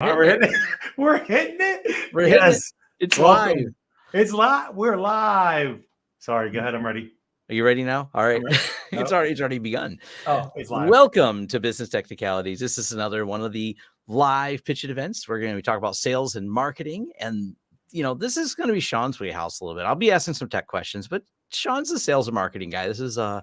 We're hitting it. We're hitting it. We're hitting it. It's live. It's live. We're live. Sorry, go ahead. I'm ready. Are you ready now? All right. Nope. It's already begun. Oh, it's live. Welcome to Business Technicalities. This is another one of the live PitchIT events. We're going to be talking about sales and marketing. And, this is going to be Sean's wheelhouse a little bit. I'll be asking some tech questions, but Sean's the sales and marketing guy. This is going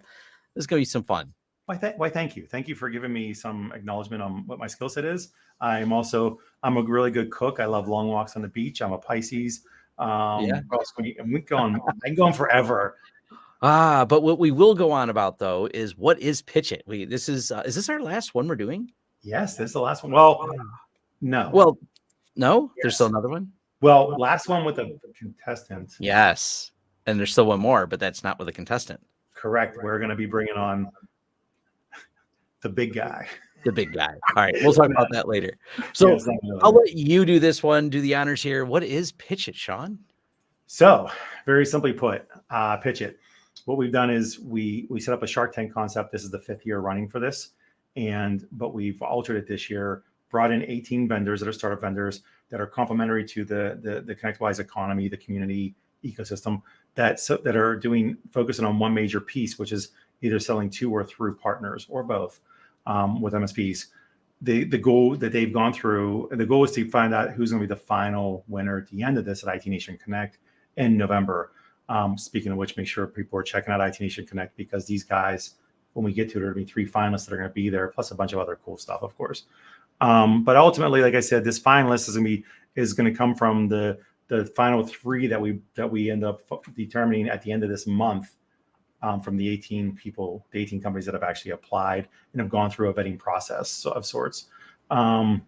to be some fun. Why, thank you. Thank you for giving me some acknowledgement on what my skill set is. I'm a really good cook. I love long walks on the beach. I'm a Pisces. I can go on forever. But what we will go on about though is what is PitchIT? Is this our last one we're doing? Yes, this is the last one. Well, no. Well, no, Yes. There's still another one. Well, last one with a contestant. Yes, and there's still one more, but that's not with a contestant. Correct. We're going to be bringing on the big guy. The big guy. All right, we'll talk about that later. So yes, I'll let you do this one. Do the honors here. What is PitchIT, Sean? So, very simply put, PitchIT. What we've done is we set up a Shark Tank concept. This is the 5th year running for this, but we've altered it this year. Brought in 18 vendors that are startup vendors that are complementary to the ConnectWise economy, the community ecosystem that are focusing on one major piece, which is either selling to or through partners or both with MSPs. The goal that they've gone through, the goal is to find out who's going to be the final winner at the end of this at IT Nation Connect in November. Speaking of which, make sure people are checking out IT Nation Connect because these guys, when we get to it, there'll be 3 finalists that are going to be there, plus a bunch of other cool stuff, of course. But ultimately, like I said, this finalist is going to come from the final 3 that we end up determining at the end of this month from the 18 companies that have actually applied and have gone through a vetting process of sorts. That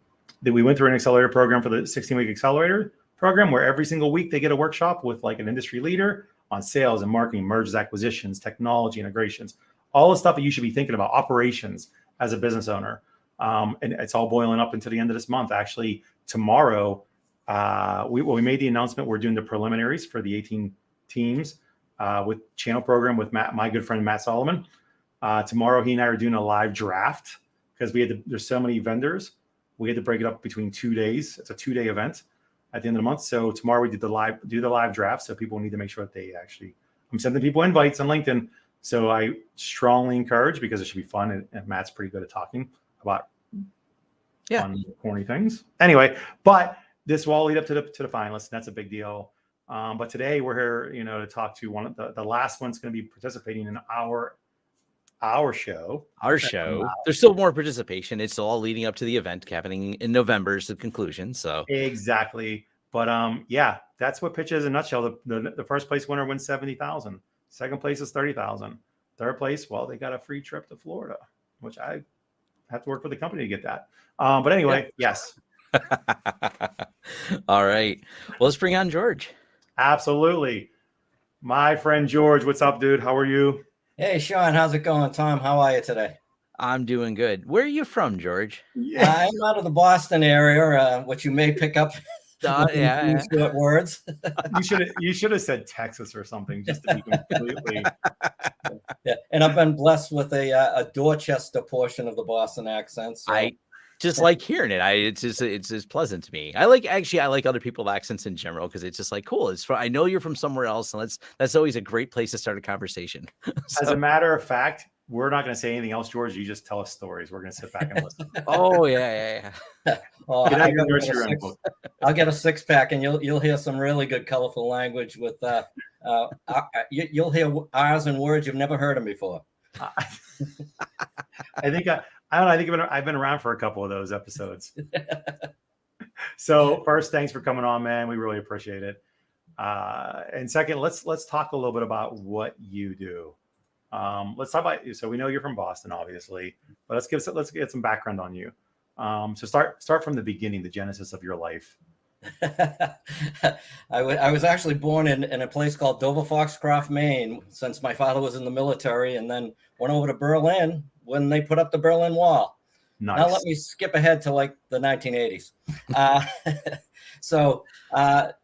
we went through an accelerator program for the 16-week accelerator program where every single week they get a workshop with like an industry leader on sales and marketing, mergers, acquisitions, technology integrations, all the stuff that you should be thinking about, operations as a business owner. And it's all boiling up into the end of this month. Actually, tomorrow, we made the announcement. We're doing the preliminaries for the 18 teams with channel program with my good friend, Matt Solomon. Tomorrow, he and I are doing a live draft because there's so many vendors. We had to break it up between 2 days. It's a 2-day event at the end of the month. So tomorrow we do the live draft. So people need to make sure that I'm sending people invites on LinkedIn. So I strongly encourage, because it should be fun. And Matt's pretty good at talking about fun, corny things. Anyway, but this will all lead up to the finalists. And that's a big deal. But today we're here, to talk to one of the last one's going to be participating in our show. Our show. There's still more participation. It's all leading up to the event happening in November is the conclusion. So exactly. But that's what PitchIT is in a nutshell. The first place winner wins $70,000. Second place is $30,000. Third place, well, they got a free trip to Florida, which I have to work for the company to get that. But anyway, yes. All right. Well, let's bring on George. Absolutely. My friend George, what's up, dude? How are you? Hey, Sean, how's it going? Tom, how are you today? I'm doing good. Where are you from, George? I'm out of the Boston area, which you may pick up short words. You should have said Texas or something just to be completely. Yeah, and I've been blessed with a Dorchester portion of the Boston accent. So. I just like hearing it. It's just pleasant to me. I like other people's accents in general because it's just like cool. I know you're from somewhere else, and that's always a great place to start a conversation. As a matter of fact, we're not going to say anything else, George. You just tell us stories. We're going to sit back and listen. Oh yeah. Well, I'll get a 6-pack, and you'll hear some really good, colorful language with. You'll hear R's and words you've never heard them before. I think I've been around for a couple of those episodes. So first, thanks for coming on, man. We really appreciate it. And second, let's talk a little bit about what you do. Let's talk about you. So we know you're from Boston, obviously, but let's get some background on you. So start from the beginning, the genesis of your life. I was actually born in a place called Dover Foxcroft, Maine, since my father was in the military, and then went over to Berlin when they put up the Berlin Wall. Nice. Now let me skip ahead to like the 1980s. So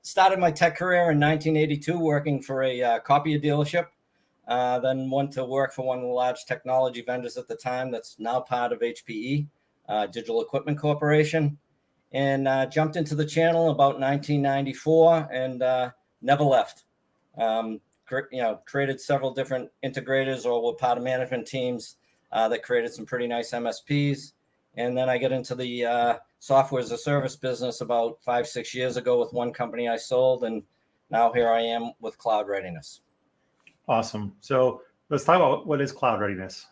started my tech career in 1982 working for a copier dealership. Then went to work for one of the large technology vendors at the time that's now part of HPE, Digital Equipment Corporation. and jumped into the channel about 1994 and never left. Created several different integrators or were part of management teams that created some pretty nice MSPs. And then I get into the software as a service business about 5-6 years ago with one company I sold. And now here I am with Cloud Readiness. Awesome. So let's talk about what is Cloud Readiness.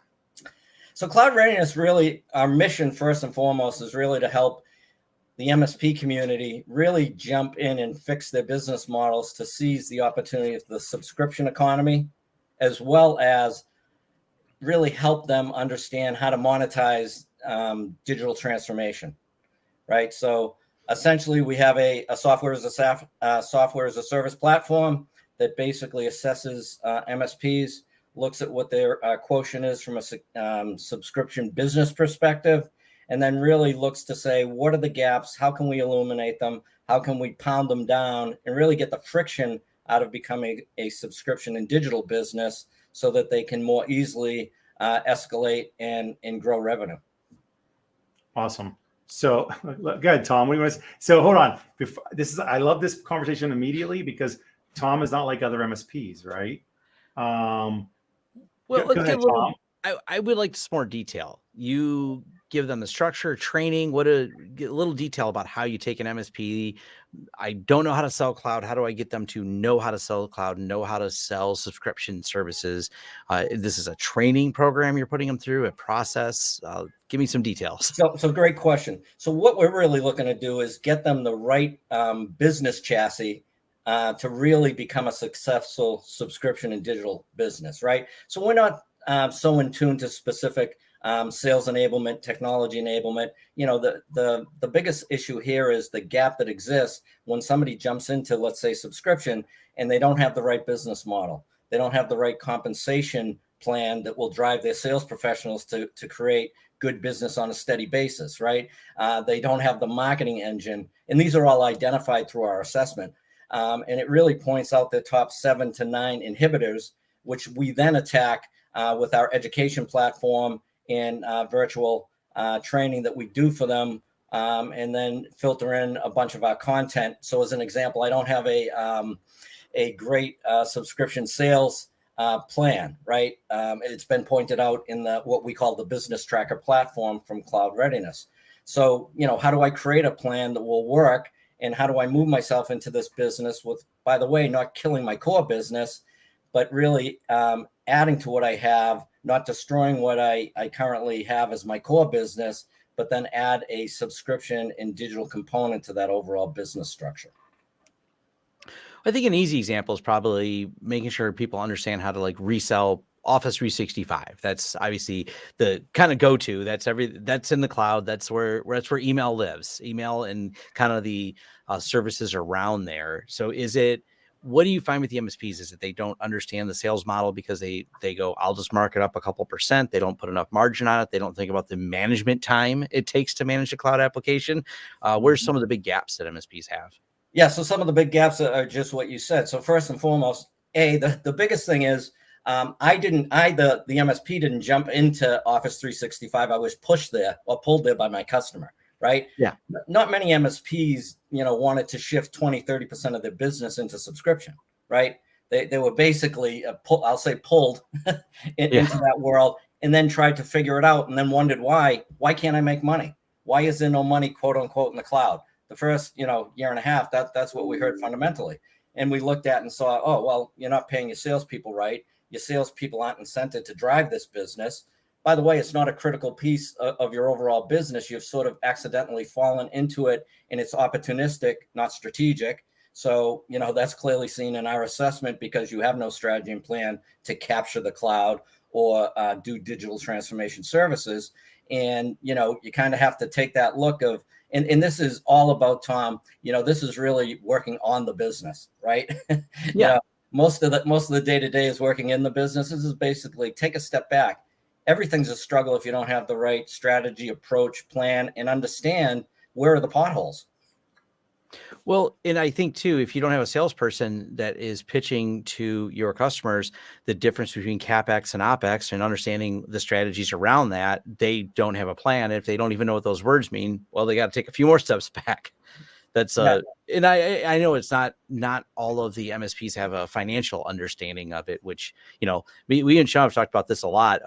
So Cloud Readiness, really, our mission first and foremost is really to help the MSP community really jump in and fix their business models to seize the opportunity of the subscription economy, as well as really help them understand how to monetize digital transformation, right? So essentially, we have a software as a service platform that basically assesses MSPs, looks at what their quotient is from a subscription business perspective, and then really looks to say, what are the gaps? How can we illuminate them? How can we pound them down and really get the friction out of becoming a subscription and digital business so that they can more easily escalate and grow revenue? Awesome. So go ahead, Tom. What do you want to say? So hold on. I love this conversation immediately because Tom is not like other MSPs, right? Well, go ahead, Tom. I would like some more detail. You give them the structure, training, get a little detail about how you take an MSP. I don't know how to sell cloud. How do I get them to know how to sell cloud, know how to sell subscription services? This is a training program you're putting them through, a process. Give me some details. So great question. So what we're really looking to do is get them the right business chassis to really become a successful subscription and digital business, right? So we're not so in tune to specific sales enablement, technology enablement. You know, the biggest issue here is the gap that exists when somebody jumps into, let's say, subscription, and they don't have the right business model. They don't have the right compensation plan that will drive their sales professionals to create good business on a steady basis, right? They don't have the marketing engine, and these are all identified through our assessment. And it really points out the top 7 to 9 inhibitors, which we then attack with our education platform and virtual training that we do for them, and then filter in a bunch of our content. So as an example, I don't have a great subscription sales plan, right? It's been pointed out in what we call the business tracker platform from Cloud Readiness. So, you know, how do I create a plan that will work? And how do I move myself into this business with, by the way, not killing my core business, but really adding to what I have, not destroying what I currently have as my core business, but then add a subscription and digital component to that overall business structure. I think an easy example is probably making sure people understand how to like resell Office 365. That's obviously the kind of go-to. That's in the cloud. That's where email lives. Email and kind of the services around there. So what do you find with the MSPs? Is that they don't understand the sales model because they go, I'll just mark it up a couple percent. They don't put enough margin on it. They don't think about the management time it takes to manage a cloud application. Where's some of the big gaps that MSPs have? Yeah, so some of the big gaps are just what you said. So first and foremost, the biggest thing is the MSP didn't jump into Office 365. I was pushed there or pulled there by my customer, right? Yeah. Not many MSPs, wanted to shift 20-30% of their business into subscription, right? They were basically, pulled into that world and then tried to figure it out and then wondered why can't I make money? Why is there no money, quote unquote, in the cloud? The first, year and a half, that's what we heard fundamentally. And we looked at and saw, oh, well, you're not paying your salespeople right. Your salespeople aren't incented to drive this business. By the way, it's not a critical piece of your overall business. You've sort of accidentally fallen into it and it's opportunistic, not strategic. So, that's clearly seen in our assessment because you have no strategy and plan to capture the cloud or do digital transformation services. And, you kind of have to take that look of, and this is all about, Tom, this is really working on the business, right? Yeah. Most of the day-to-day is working in the business. This is basically take a step back. Everything's a struggle if you don't have the right strategy, approach, plan, and understand where are the potholes. Well, and I think too, if you don't have a salesperson that is pitching to your customers the difference between CapEx and OpEx and understanding the strategies around that, they don't have a plan. If they don't even know what those words mean, well, they got to take a few more steps back. That's Yeah. And I know it's not all of the MSPs have a financial understanding of it, which, we and Sean have talked about this a lot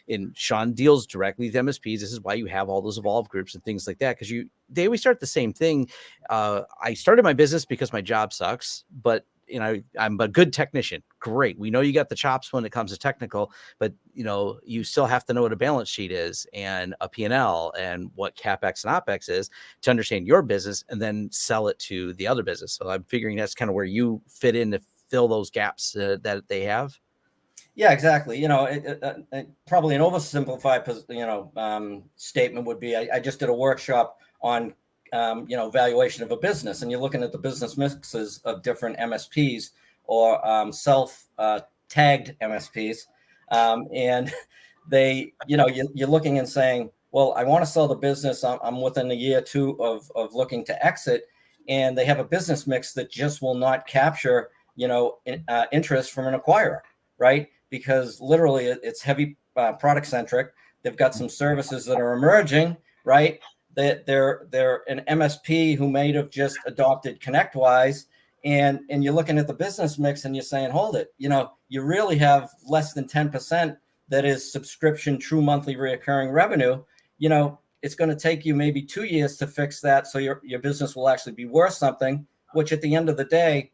and Sean deals directly with MSPs. This is why you have all those evolve groups and things like that. Cause they always start the same thing. I started my business because my job sucks, but I'm a good technician. Great. We know you got the chops when it comes to technical, but you still have to know what a balance sheet is and a P&L and what CapEx and OpEx is to understand your business and then sell it to the other business. So I'm figuring that's kind of where you fit in to fill those gaps that they have. Yeah, exactly. Probably an oversimplified, statement would be, I just did a workshop on valuation of a business, and you're looking at the business mixes of different MSPs or self-tagged MSPs, and they, you're looking and saying, well, I want to sell the business. I'm within a year or two of looking to exit, and they have a business mix that just will not capture, interest from an acquirer, right? Because literally it's heavy product centric. They've got some services that are emerging, right? They're an MSP who may have just adopted ConnectWise, and you're looking at the business mix and you're saying, hold it, you really have less than 10% that is subscription, true monthly reoccurring revenue. It's going to take you maybe 2 years to fix that, so your business will actually be worth something, which at the end of the day,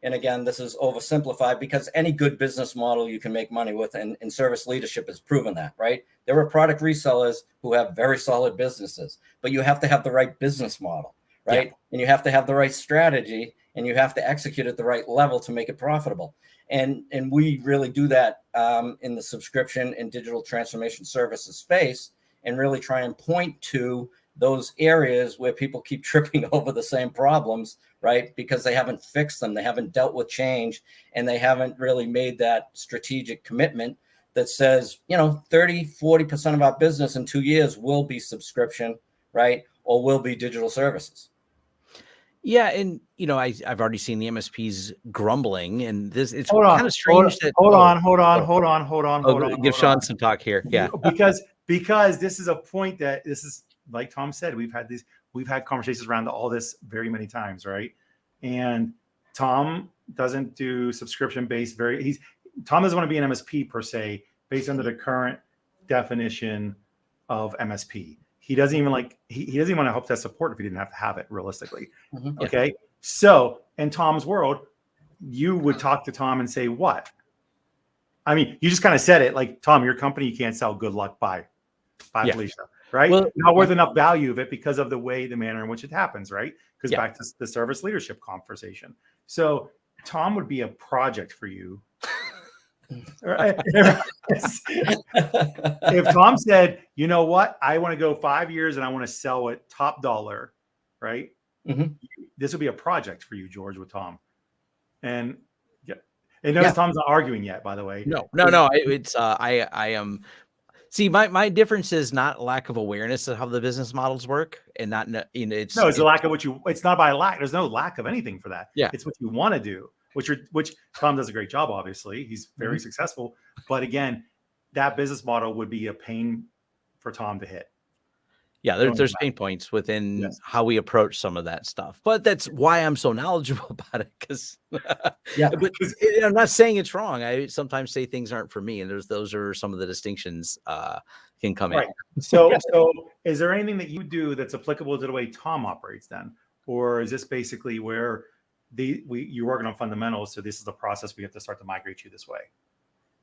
and again, this is oversimplified because any good business model you can make money with, and service leadership has proven that, right? There are product resellers who have very solid businesses, but you have to have the right business model, right? Yeah. And you have to have the right strategy, and you have to execute at the right level to make it profitable. And we really do that in the subscription and digital transformation services space, and really try and point to those areas where people keep tripping over the same problems, right? Because they haven't fixed them. They haven't dealt with change, and they haven't really made that strategic commitment that says, 30-40% of our business in 2 years will be subscription, right? Or will be digital services. Yeah. And, I've already seen the MSPs grumbling, and it's kind of strange hold on. Give Sean some talk here. Yeah. Because this is a point that this is, like Tom said, we've had conversations around all this very many times, right? And Tom doesn't do subscription based. Tom doesn't want to be an MSP per se, based under the current definition of MSP. He doesn't even want to help desk support if he didn't have to have it realistically. Mm-hmm. Okay. Yeah. So in Tom's world, you would talk to Tom and say, what? I mean, you just kind of said it like, Tom, your company, you can't sell. Good luck. Bye, yeah. Felicia. Right? Well, not worth enough value of it because of the manner in which it happens, right? Because back to the service leadership conversation. So Tom would be a project for you. If Tom said, you know what, I want to go 5 years and I want to sell it top dollar, right? Mm-hmm. This would be a project for you, George, with Tom. And notice Tom's not arguing yet, by the way. No. It's I am. See, my difference is not lack of awareness of how the business models work, and not it's a lack of it's not by lack. There's no lack of anything for that. Yeah, it's what you want to do, which Tom does a great job. Obviously, he's very successful. But again, that business model would be a pain for Tom to hit. Yeah, there's pain points within how we approach some of that stuff, but that's why I'm so knowledgeable about it. Because but I'm not saying it's wrong. I sometimes say things aren't for me, and those are some of the distinctions can come in. So is there anything that you do that's applicable to the way Tom operates then, or is this basically where you're working on fundamentals? So this is the process we have to start to migrate you this way.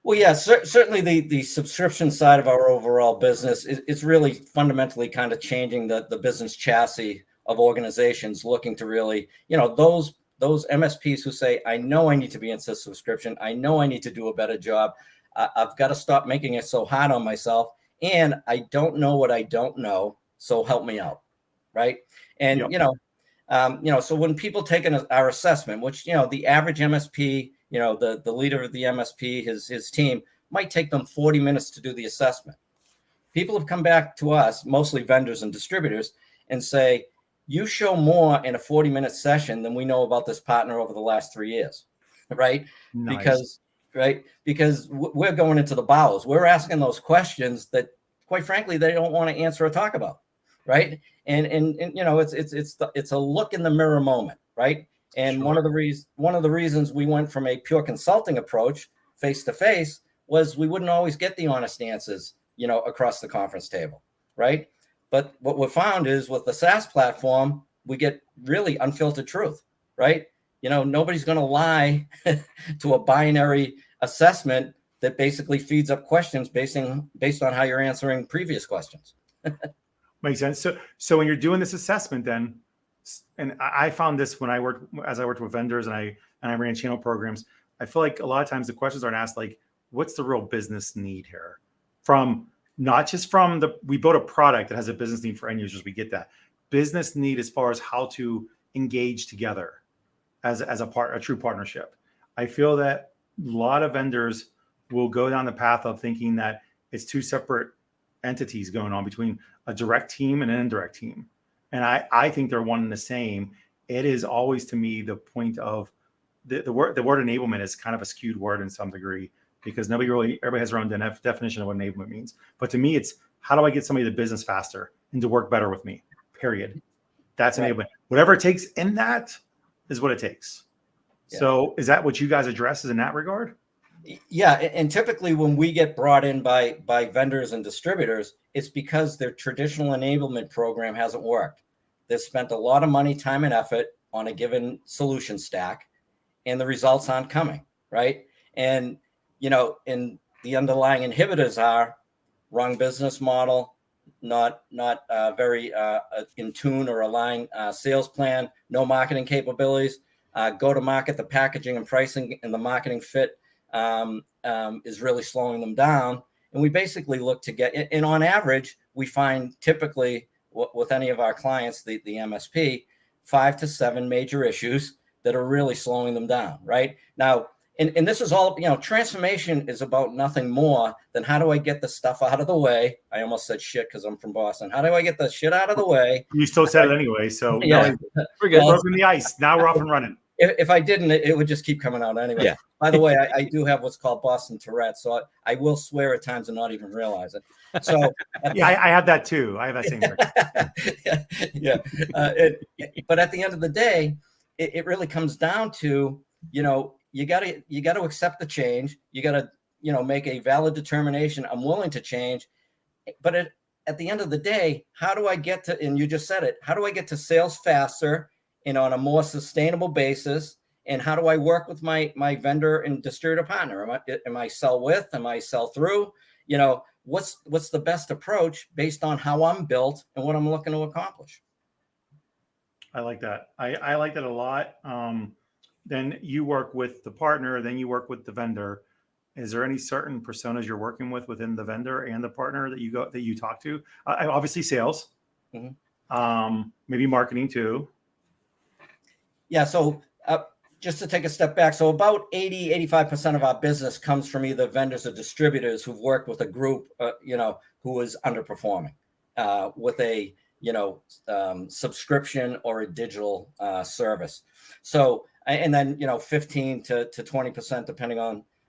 Well, yeah, certainly the subscription side of our overall business is really fundamentally kind of changing the business chassis of organizations looking to really, those MSPs who say, I know I need to be into subscription. I know I need to do a better job. I've got to stop making it so hard on myself. And I don't know what I don't know. So help me out. Right. And, so when people take our assessment, which, the average MSP, the leader of the MSP, his team, might take them 40 minutes to do the assessment. People have come back to us, mostly vendors and distributors, and say, you show more in a 40-minute session than we know about this partner over the last 3 years, right? Nice. Because we're going into the bowels. We're asking those questions that, quite frankly, they don't want to answer or talk about, right? And it's a look in the mirror moment, right? And Sure. one of the reasons we went from a pure consulting approach face to face was we wouldn't always get the honest answers, across the conference table, right? But what we found is with the SaaS platform, we get really unfiltered truth, right? Nobody's going to lie to a binary assessment that basically feeds up questions based on how you're answering previous questions. Makes sense. So when you're doing this assessment, then, and I found this when I worked with vendors and I ran channel programs, I feel like a lot of times the questions aren't asked like, what's the real business need here? From not just from we built a product that has a business need for end users, we get that business need as far as how to engage together as a true partnership. I feel that a lot of vendors will go down the path of thinking that it's two separate entities going on between a direct team and an indirect team. And I think they're one and the same. It is always, to me, the point of the word enablement is kind of a skewed word in some degree, because everybody has their own definition of what enablement means. But to me, it's how do I get somebody to business faster and to work better with me, period. That's Right. enablement. Whatever it takes in that is what it takes. Yeah. So is that what you guys address in that regard? Yeah, and typically when we get brought in by vendors and distributors, it's because their traditional enablement program hasn't worked. They've spent a lot of money, time, and effort on a given solution stack, and the results aren't coming, right? And and the underlying inhibitors are wrong business model, not very in tune or aligned sales plan, no marketing capabilities, go to market, the packaging and pricing and the marketing fit is really slowing them down. And we basically look to get, and on average, we find typically with any of our clients, the MSP, 5 to 7 major issues that are really slowing them down, right? Now, and this is all, transformation is about nothing more than how do I get the stuff out of the way? I almost said shit because I'm from Boston. How do I get the shit out of the way? You still said it anyway, so Yeah. We're good. Broken the ice. Now we're off and running. If I didn't, it would just keep coming out anyway. Yeah. By the way, I do have what's called Boston Tourette, so I will swear at times and not even realize it. So yeah, I have that too. I have that same thing. yeah. But at the end of the day, it really comes down to, you got to accept the change. You got to, make a valid determination. I'm willing to change. But at the end of the day, how do I get to, and you just said it, how do I get to sales faster and on a more sustainable basis? And how do I work with my vendor and distributor partner? Am I sell with? Am I sell through? What's the best approach based on how I'm built and what I'm looking to accomplish? I like that. I like that a lot. Then you work with the partner, then you work with the vendor. Is there any certain personas you're working with within the vendor and the partner that you talk to? Obviously sales, maybe marketing too. Yeah. So just to take a step back. So about 85% of our business comes from either vendors or distributors who've worked with a group, who is underperforming with a, subscription or a digital service. So, and then, 15 to 20%, depending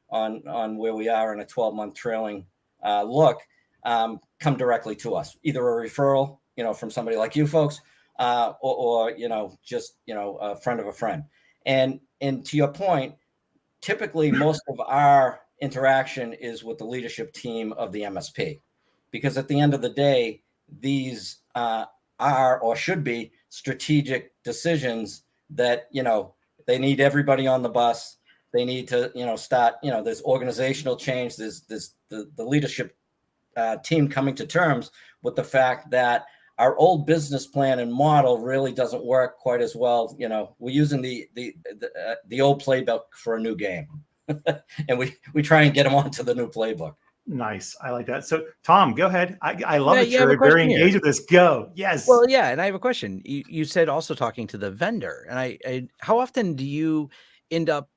on where we are in a 12-month trailing look, come directly to us, either a referral, from somebody like you folks, or just, a friend of a friend. And to your point, typically most of our interaction is with the leadership team of the MSP, because at the end of the day, these are or should be strategic decisions that, they need everybody on the bus. They need to, start, there's organizational change. There's the leadership team coming to terms with the fact that our old business plan and model really doesn't work quite as well. We're using the old playbook for a new game, and we try and get them onto the new playbook. Nice. I like that. So Tom, go ahead. I love that you're very engaged with this. Go. Yes. Well, yeah. And I have a question. You said also talking to the vendor, and I how often do you end up,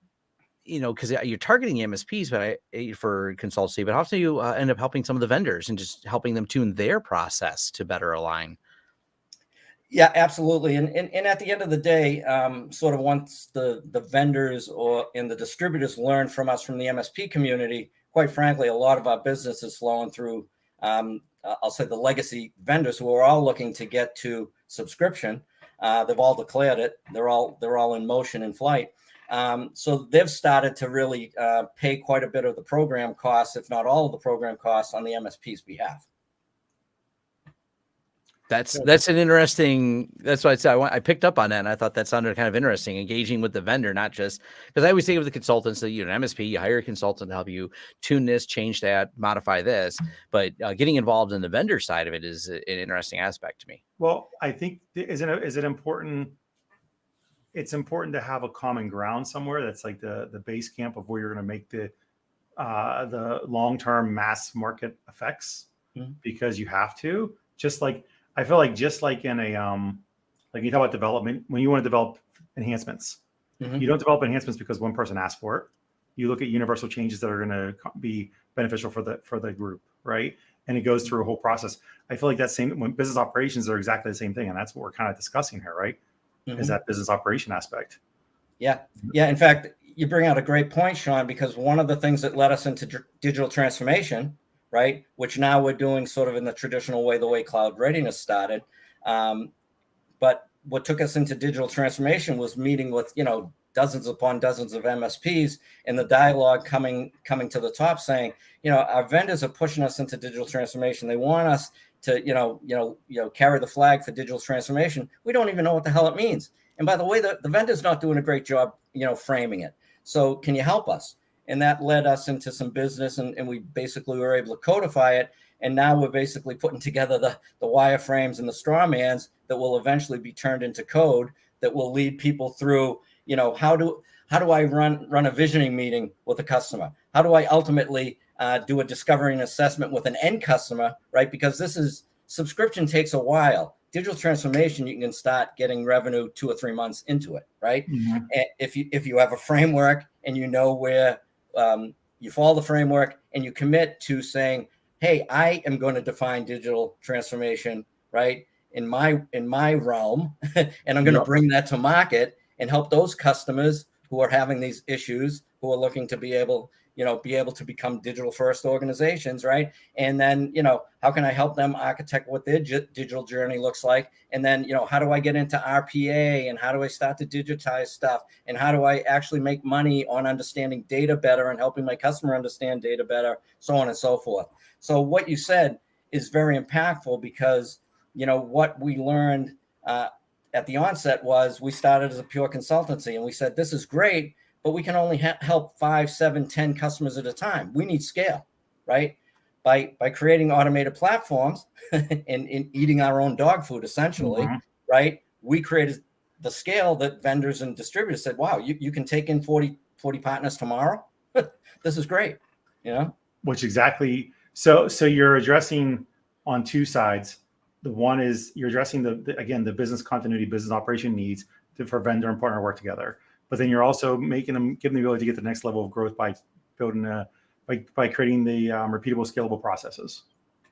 because you're targeting MSPs, but for consultancy, but how often do you end up helping some of the vendors and just helping them tune their process to better align? Yeah, absolutely. And at the end of the day, sort of once the vendors and the distributors learn from us from the MSP community, quite frankly, a lot of our business is flowing through, I'll say the legacy vendors who are all looking to get to subscription. They've all declared it. They're all in motion in flight. So they've started to really pay quite a bit of the program costs, if not all of the program costs, on the MSP's behalf. That's an interesting. That's why I picked up on that, and I thought that sounded kind of interesting. Engaging with the vendor, not just because I always think of the consultants that an MSP, you hire a consultant to help you tune this, change that, modify this, but getting involved in the vendor side of it is an interesting aspect to me. Well, I think is it important? It's important to have a common ground somewhere that's like the base camp of where you're going to make the long-term mass market effects, because you have to. Just like I feel like just like in a like you talk about development, when you want to develop enhancements, you don't develop enhancements because one person asked for it. You look at universal changes that are going to be beneficial for the group, right? And it goes through a whole process. I feel like that same when business operations are exactly the same thing, and that's what we're kind of discussing here, right? Is that business operation aspect. Yeah. In fact, you bring out a great point, Sean, because one of the things that led us into digital transformation, right, which now we're doing sort of in the traditional way, the way Cloud Readiness started. But what took us into digital transformation was meeting with, dozens upon dozens of MSPs, and the dialogue coming to the top saying, our vendors are pushing us into digital transformation. They want us to, carry the flag for digital transformation. We don't even know what the hell it means. And by the way, the vendor's not doing a great job, framing it. So can you help us? And that led us into some business, and we basically were able to codify it. And now we're basically putting together the wireframes and the straw mans that will eventually be turned into code that will lead people through, how do I run a visioning meeting with a customer? How do I ultimately do a discovery and assessment with an end customer, right? Because subscription takes a while. Digital transformation, you can start getting revenue 2 or 3 months into it, right? And if you have a framework and where you follow the framework and you commit to saying, hey, I am going to define digital transformation, right, in my realm, and I'm going to bring that to market and help those customers who are having these issues, who are looking to be able to become digital first organizations, right? And then, how can I help them architect what their digital journey looks like? And then, how do I get into RPA, and how do I start to digitize stuff? And how do I actually make money on understanding data better and helping my customer understand data better, so on and so forth. So what you said is very impactful, because, what we learned at the onset was we started as a pure consultancy, and we said, this is great, but we can only help 5, 7, 10 customers at a time. We need scale, right? By creating automated platforms and eating our own dog food, essentially, right? We created the scale that vendors and distributors said, wow, you can take in 40 partners tomorrow. This is great, Which exactly. So you're addressing on two sides. The one is you're addressing the business continuity, business operation needs for vendor and partner to work together. But then you're also giving them the ability to get to the next level of growth by building by creating the repeatable, scalable processes.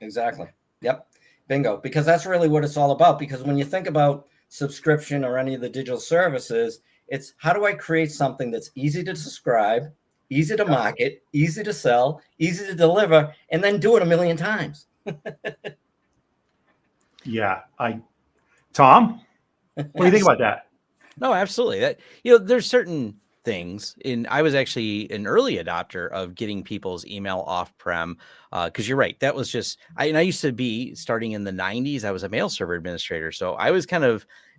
Exactly. Yep. Bingo. Because that's really what it's all about. Because when you think about subscription or any of the digital services, it's how do I create something that's easy to describe, easy to market, easy to sell, easy to deliver, and then do it 1 million times. Yeah. Tom, what do you think about that? No, absolutely. That there's certain things I was actually an early adopter of getting people's email off-prem, because you're right. That was just I used to be starting in the 90s. I was a mail server administrator, so I was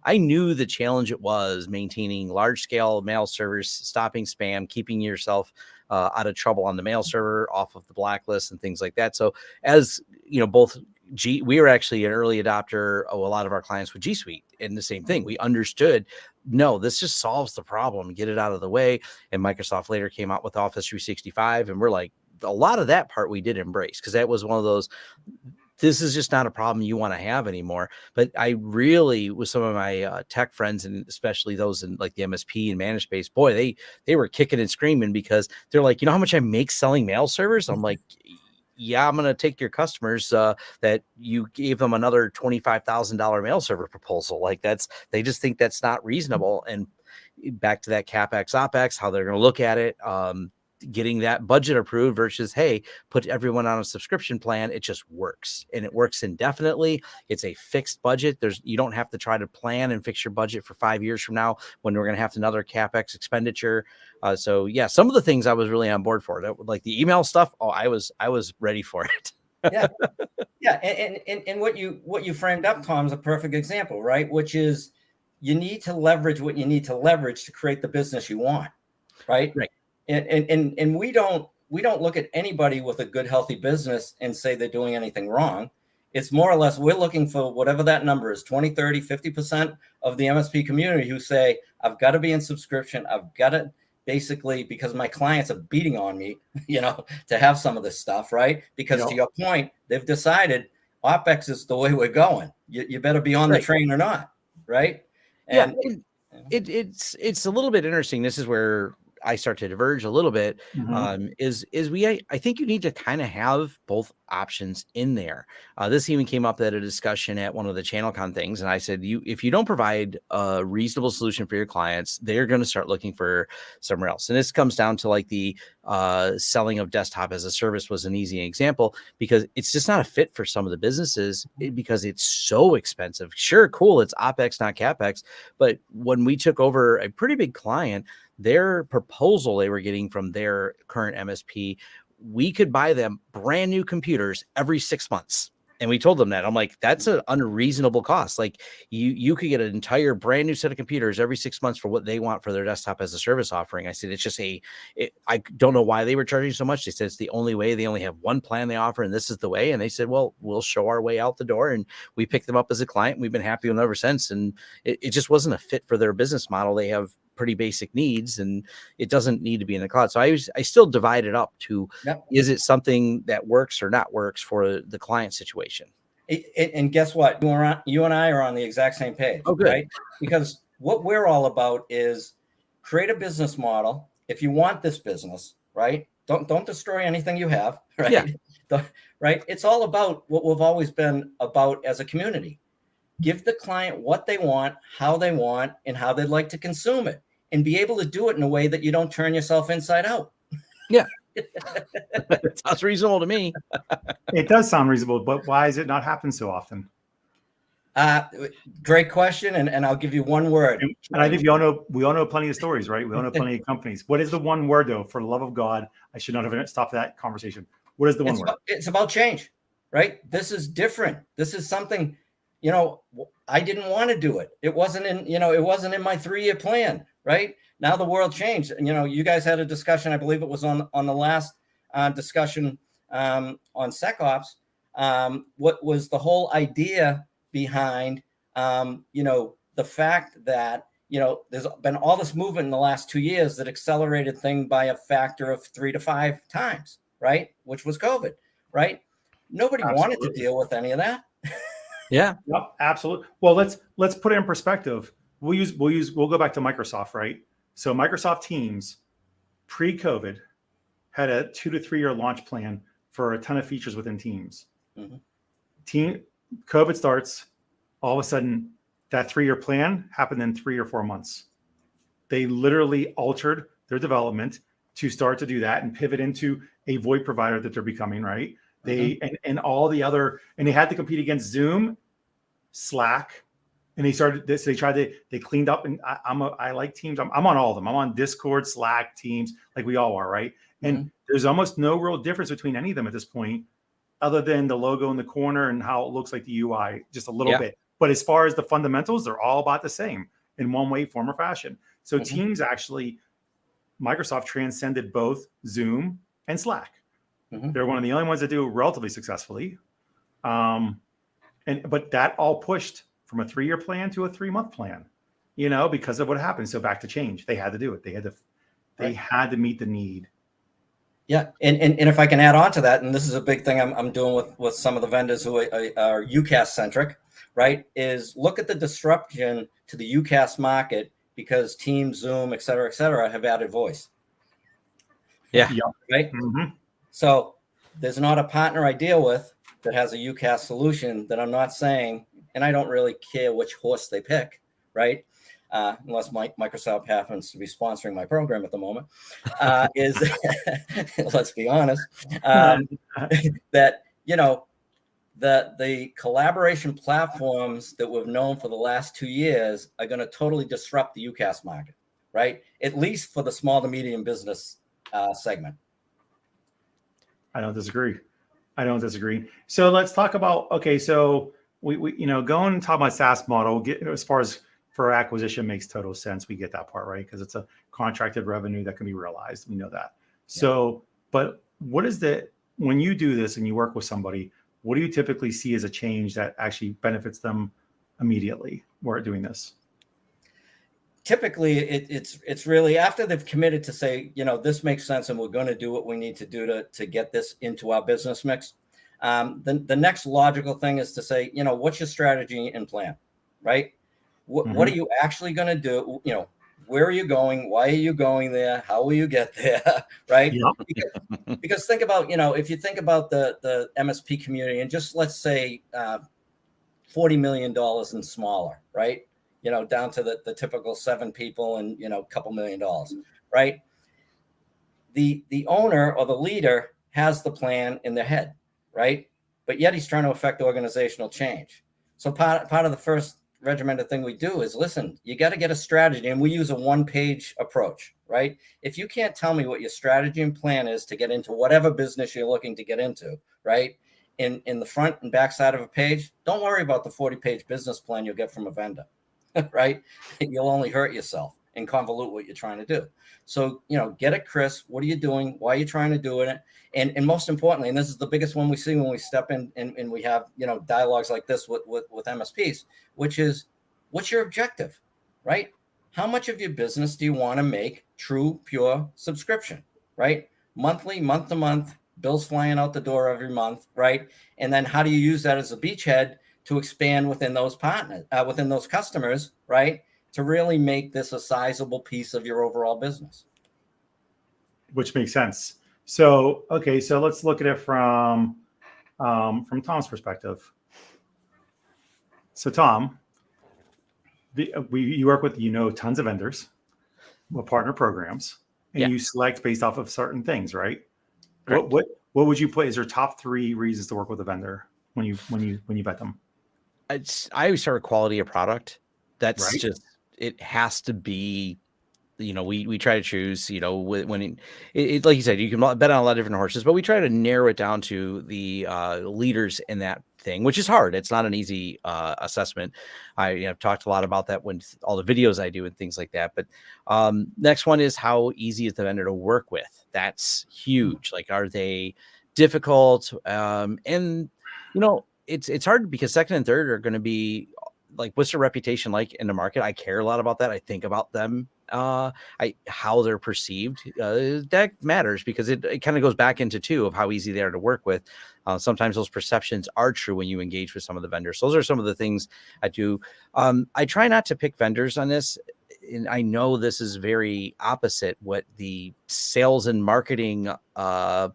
I knew the challenge it was maintaining large-scale mail servers, stopping spam, keeping yourself out of trouble on the mail server, off of the blacklist, and things like that. So as we were actually an early adopter of a lot of our clients with G Suite, and the same thing. We understood, no, this just solves the problem, get it out of the way. And Microsoft later came out with Office 365, and we're like, a lot of that part we did embrace, because that was one of those, this is just not a problem you want to have anymore. But I really, with some of my tech friends, and especially those in like the MSP and managed space, boy, they were kicking and screaming, because they're like, how much I make selling mail servers? I'm like, yeah, I'm going to take your customers that you gave them another $25,000 mail server proposal. Like they just think that's not reasonable. And back to that CapEx, OpEx, how they're going to look at it, getting that budget approved versus, hey, put everyone on a subscription plan. It just works, and it works indefinitely. It's a fixed budget. You don't have to try to plan and fix your budget for 5 years from now when we're going to have another CapEx expenditure. So yeah, some of the things I was really on board for, like the email stuff. Oh, I was ready for it. Yeah. And what you framed up, Tom, is a perfect example, right? Which is, you need to leverage what you need to leverage to create the business you want. Right. And we don't look at anybody with a good, healthy business and say they're doing anything wrong. It's more or less, we're looking for whatever that number is, 20, 30, 50% of the MSP community who say, I've got to be in subscription. I've got to basically, because my clients are beating on me, to have some of this stuff, right? Because to your point, they've decided OpEx is the way we're going. You better be on the train or not. Right. And it's a little bit interesting. This is where I start to diverge a little bit. I think you need to kind of have both options in there. This even came up at a discussion at one of the ChannelCon things. And I said, if you don't provide a reasonable solution for your clients, they're going to start looking for somewhere else. And this comes down to like the selling of desktop as a service was an easy example, because it's just not a fit for some of the businesses because it's so expensive. Sure, cool. It's OpEx, not CapEx. But when we took over a pretty big client, their proposal they were getting from their current MSP, we could buy them brand new computers every 6 months. And we told them that. I'm like, that's an unreasonable cost. Like you could get an entire brand new set of computers every 6 months for what they want for their desktop as a service offering. I said, it's just I don't know why they were charging so much. They said, it's the only way. They only have one plan they offer, and this is the way. And they said, well, we'll show our way out the door. And we picked them up as a client. We've been happy with them ever since. And it just wasn't a fit for their business model. They have pretty basic needs, and it doesn't need to be in the cloud. So I still divide it up to, is it something that works or not works for the client situation? And guess what? You and I are on the exact same page. Oh, good. Right? Because what we're all about is create a business model. If you want this business, right? Don't destroy anything you have, right? Yeah. Right. It's all about what we've always been about as a community. Give the client what they want, how they want, and how they'd like to consume it, and be able to do it in a way that you don't turn yourself inside out. Yeah. It sounds reasonable to me. It does sound reasonable, but why does it not happen so often? Great question. And I'll give you one word. And I think we all know plenty of stories, right? We all know plenty of companies. What is the one word, though? For the love of God, I should not have stopped that conversation. What is the one word? It's about change, right? This is different. This is something, I didn't want to do it. It wasn't in my 3-year plan, right? Now the world changed. You guys had a discussion, I believe it was on the last discussion on SecOps. What was the whole idea behind, the fact that, there's been all this movement in the last 2 years that accelerated thing by a factor of 3 to 5 times, right? Which was COVID, right? Nobody wanted to deal with any of that. Yeah. Yep, absolutely. Well, let's put it in perspective. We'll go back to Microsoft, right? So Microsoft Teams pre-COVID had a 2 to 3 year launch plan for a ton of features within Teams. COVID starts, all of a sudden that 3-year plan happened in 3 or 4 months. They literally altered their development to start to do that and pivot into a VoIP provider that they're becoming, right? They and all the other, and they had to compete against Zoom, Slack, and they started this. They cleaned up, and I like Teams. I'm on all of them. I'm on Discord, Slack, Teams, like we all are, right? And there's almost no real difference between any of them at this point, other than the logo in the corner and how it looks like the UI, just a little bit. But as far as the fundamentals, they're all about the same in one way, form, or fashion. So Teams actually, Microsoft transcended both Zoom and Slack. They're one of the only ones that do it relatively successfully. But that all pushed from a 3-year plan to a 3-month plan, because of what happened. So back to change, they had to do it. They had to meet the need. Yeah. And if I can add on to that, and this is a big thing I'm doing with some of the vendors who are UCaaS centric, right, is look at the disruption to the UCaaS market because Teams, Zoom, et cetera, have added voice. Yeah. Right. So there's not a partner I deal with that has a UCaaS solution that I'm not saying, and I don't really care which horse they pick, right? Unless Microsoft happens to be sponsoring my program at the moment, is let's be honest, that, you know, the collaboration platforms that we've known for the last 2 years are going to totally disrupt the UCaaS market, right? At least for the small to medium business segment. I don't disagree. So let's talk about, okay, so we you know, going and talk about SaaS model, as far as for acquisition makes total sense. We get that part, right? Because it's a contracted revenue that can be realized. We know that. So, but what is when you do this and you work with somebody, what do you typically see as a change that actually benefits them immediately while doing this? Typically, it's really after they've committed to say, you know, this makes sense and we're going to do what we need to do to get this into our business mix. The next logical thing is to say, you know, what's your strategy and plan, right? What are you actually going to do? You know, where are you going? Why are you going there? How will you get there? Right? Yeah. Because think about, you know, if you think about the MSP community and just let's say $40 million and smaller, right? You know, down to the typical 7 people and, you know, a couple $1 million, right? The owner or the leader has the plan in their head, right? But yet he's trying to affect organizational change. So part of the first regimented thing we do is, listen, you got to get a strategy, and we use a 1-page approach, right? If you can't tell me what your strategy and plan is to get into whatever business you're looking to get into, right? In the front and back side of a page, don't worry about the 40-page business plan you'll get from a vendor, right? You'll only hurt yourself and convolute what you're trying to do. So, you know, get it crisp. What are you doing? Why are you trying to do it? And most importantly, and this is the biggest one we see when we step in and we have, you know, dialogues like this with MSPs, which is, what's your objective, right? How much of your business do you want to make true, pure subscription, right? Monthly, month to month, bills flying out the door every month, right? And then how do you use that as a beachhead to expand within those partners, within those customers, right? To really make this a sizable piece of your overall business. Which makes sense. So, okay, so let's look at it from Tom's perspective. So, Tom, you work with, you know, tons of vendors, with partner programs, and you select based off of certain things, right? Correct. What would you put as your top 3 reasons to work with a vendor when you vet them? I always start with quality of product. That's right. just, it has to be, you know, we try to choose, you know, when it like you said, you can bet on a lot of different horses, but we try to narrow it down to the leaders in that thing, which is hard. It's not an easy assessment. I've talked a lot about that when all the videos I do and things like that. But next one is, how easy is the vendor to work with? That's huge. Like, are they difficult? And, you know, it's hard because second and third are going to be like, what's their reputation like in the market? I care a lot about that. I think about them, how they're perceived. That matters because it kind of goes back into two of how easy they are to work with. Sometimes those perceptions are true when you engage with some of the vendors. Those are some of the things I do. I try not to pick vendors on this. And I know this is very opposite what the sales and marketing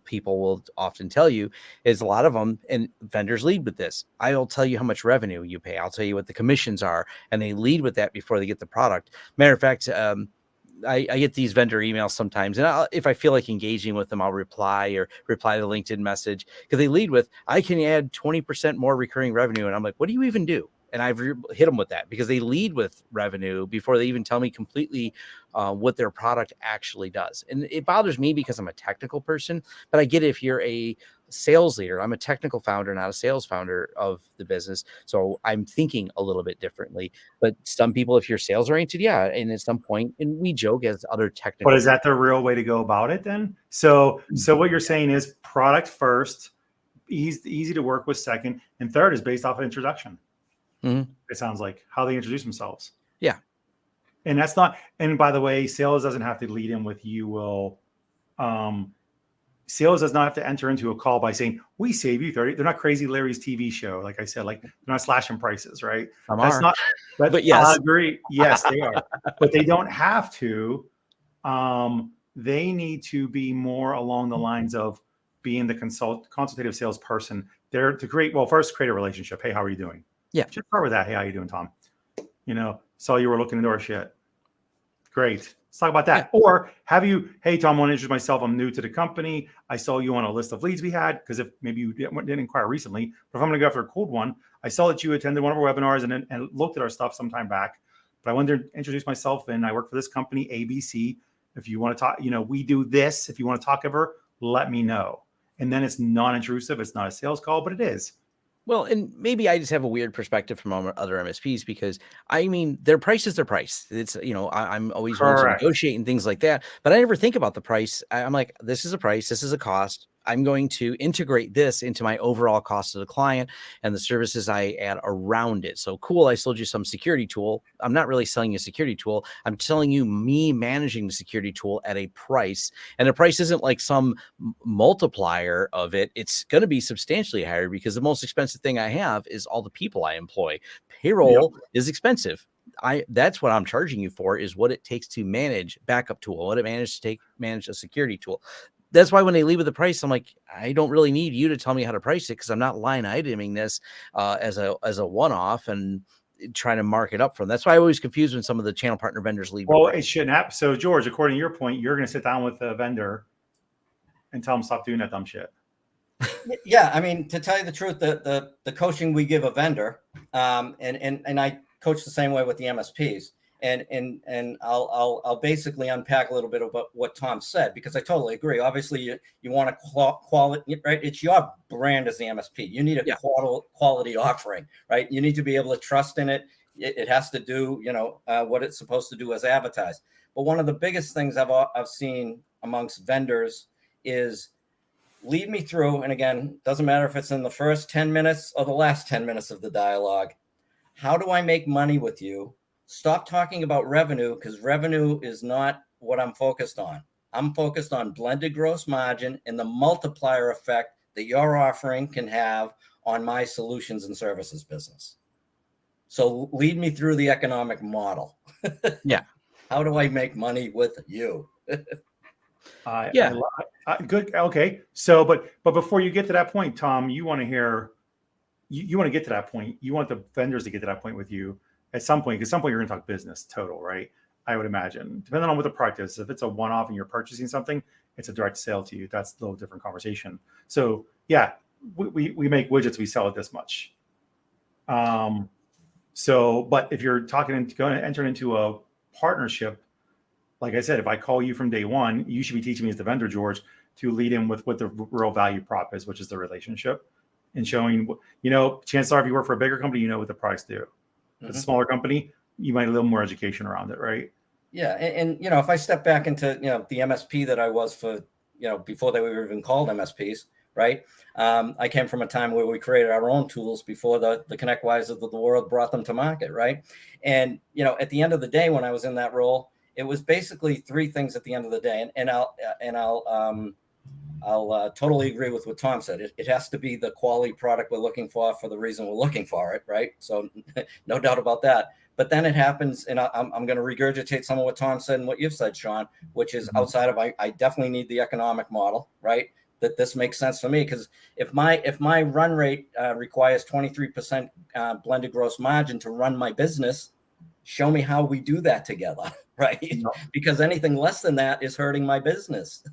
people will often tell you, is a lot of them, and vendors lead with this. I'll tell you how much revenue you pay. I'll tell you what the commissions are. And they lead with that before they get the product. Matter of fact, I get these vendor emails sometimes, and if I feel like engaging with them, I'll reply to the LinkedIn message, because they lead with, I can add 20% more recurring revenue. And I'm like, what do you even do? And I've hit them with that because they lead with revenue before they even tell me completely what their product actually does. And it bothers me because I'm a technical person, but I get it if you're a sales leader. I'm a technical founder, not a sales founder of the business. So I'm thinking a little bit differently. But some people, if you're sales oriented, yeah. And at some point, and we joke as other technical. But is that the real way to go about it then? So what you're saying is product first, easy to work with second, and third is based off of introduction. Mm-hmm. It sounds like how they introduce themselves. Yeah. And that's not, and by the way, sales doesn't have to lead in with sales does not have to enter into a call by saying, we save you 30. They're not Crazy Larry's TV show. Like I said, like they're not slashing prices, right? That's not, but yes, I agree. Yes, they are, but they don't have to. They need to be more along the lines of, being the consultative salesperson there to create, well, first create a relationship. Hey, how are you doing? Yeah. Just start with that. Hey, how you doing, Tom? Saw you were looking into our shit. Great. Let's talk about that. Yeah. Or have you, hey, Tom, I want to introduce myself. I'm new to the company. I saw you on a list of leads we had, because if maybe you didn't inquire recently, but if I'm going to go after a cold one, I saw that you attended one of our webinars and looked at our stuff sometime back, but I wanted to introduce myself, and I work for this company, ABC. If you want to talk, we do this. If you want to talk ever, let me know. And then it's non-intrusive. It's not a sales call, but it is. Well, and maybe I just have a weird perspective from other MSPs, because I mean, their price is their price. It's, I'm always willing to negotiate and things like that, but I never think about the price. I'm like, this is a price, this is a cost. I'm going to integrate this into my overall cost to the client and the services I add around it. So cool, I sold you some security tool. I'm not really selling you a security tool. I'm telling you me managing the security tool at a price. And the price isn't like some multiplier of it. It's going to be substantially higher, because the most expensive thing I have is all the people I employ. Payroll is expensive. That's what I'm charging you for, is what it takes to manage backup tool, what it manage a security tool. That's why when they leave with the price, I'm like, I don't really need you to tell me how to price it, because I'm not line iteming this as a one-off and trying to mark it up from. That's why I always confuse when some of the channel partner vendors leave. Well, it shouldn't happen. So George, according to your point, you're going to sit down with the vendor and tell them stop doing that dumb shit. Yeah, I mean, to tell you the truth, the coaching we give a vendor, and I coach the same way with the MSPs. And I'll basically unpack a little bit about what Tom said, because I totally agree. Obviously, you want a quality, right? It's your brand as the MSP. You need a quality offering, right? You need to be able to trust in it. It has to do, what it's supposed to do as advertised. But one of the biggest things I've seen amongst vendors is lead me through. And again, doesn't matter if it's in the first 10 minutes or the last 10 minutes of the dialogue. How do I make money with you? Stop talking about revenue, because revenue is not what I'm focused on. I'm focused on blended gross margin and the multiplier effect that your offering can have on my solutions and services business. So lead me through the economic model. Yeah. How do I make money with you? Good. Okay. So, but before you get to that point, Tom, you want to hear, you want to get to that point. You want the vendors to get to that point with you at some point, because at some point you're going to talk business total, right? I would imagine, depending on what the product is. If it's a one-off and you're purchasing something, it's a direct sale to you. That's a little different conversation. So yeah, we make widgets, we sell at this much. But if you're going to enter into a partnership, like I said, if I call you from day one, you should be teaching me as the vendor, George, to lead in with what the real value prop is, which is the relationship, and showing, chances are if you work for a bigger company, what the products do. If it's a smaller company, you might have a little more education around it, right? Yeah. And if I step back into, the MSP that I was for, before they were even called MSPs, right? I came from a time where we created our own tools before the ConnectWise of the world brought them to market, right? And, at the end of the day, when I was in that role, it was basically three things at the end of the day. And I'll totally agree with what Tom said. It has to be the quality product we're looking for the reason we're looking for it, right? So no doubt about that. But then it happens, and I'm going to regurgitate some of what Tom said and what you've said, Sean, which is outside of I definitely need the economic model, right? That this makes sense for me, because if my run rate requires 23% blended gross margin to run my business, show me how we do that together, right? No. Because anything less than that is hurting my business,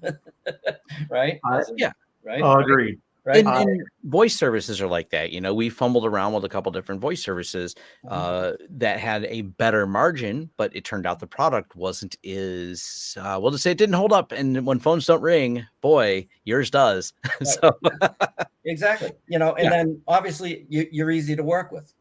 right? Yeah, right. Agreed. Right. And voice services are like that. We fumbled around with a couple different voice services that had a better margin, but it turned out the product wasn't as we'll just say it didn't hold up. And when phones don't ring, boy, yours does. Right. So exactly. Then obviously you're easy to work with.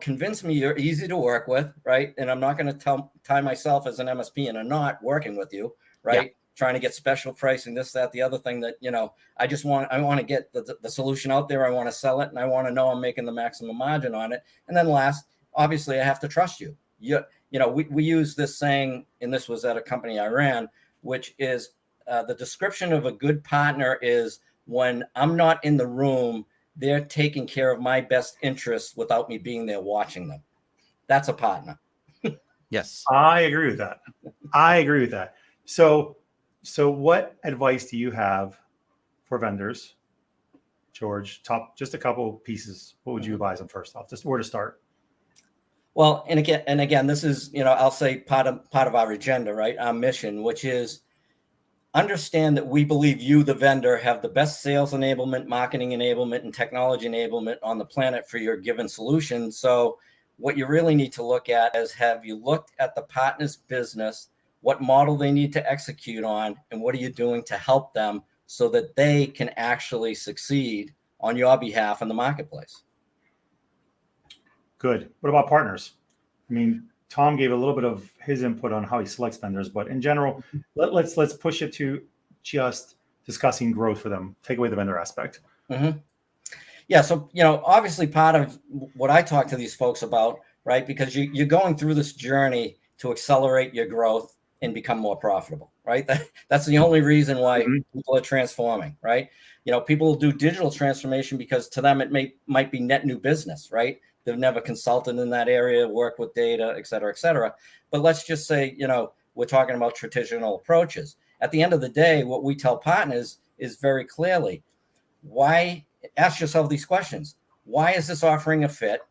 Convince me you're easy to work with, right? And I'm not going to tie myself as an MSP and I'm not working with you, right? Yeah. Trying to get special pricing, this, that, the other thing that, I want to get the solution out there. I want to sell it and I want to know I'm making the maximum margin on it. And then last, obviously I have to trust you. We use this saying, and this was at a company I ran, which is the description of a good partner is when I'm not in the room, they're taking care of my best interests without me being there watching them. That's a partner. Yes. I agree with that. So what advice do you have for vendors, George, just a couple pieces. What would you advise them first off? Just where to start? Well, and again, this is, I'll say part of our agenda, right? Our mission, which is understand that we believe you, the vendor, have the best sales enablement, marketing enablement, and technology enablement on the planet for your given solution. So what you really need to look at is, have you looked at the partner's business, what model they need to execute on, and what are you doing to help them so that they can actually succeed on your behalf in the marketplace? Good. What about partners? I mean, Tom gave a little bit of his input on how he selects vendors, but in general, let's push it to just discussing growth for them. Take away the vendor aspect. Mm-hmm. Yeah. So, obviously part of what I talk to these folks about, right? Because you're going through this journey to accelerate your growth and become more profitable, right? That's the only reason why people are transforming, right? People will do digital transformation because to them, it might be net new business, right? They've never consulted in that area, work with data, et cetera, et cetera. But let's just say, we're talking about traditional approaches. At the end of the day, what we tell partners is very clearly, ask yourself these questions. Why is this offering a fit,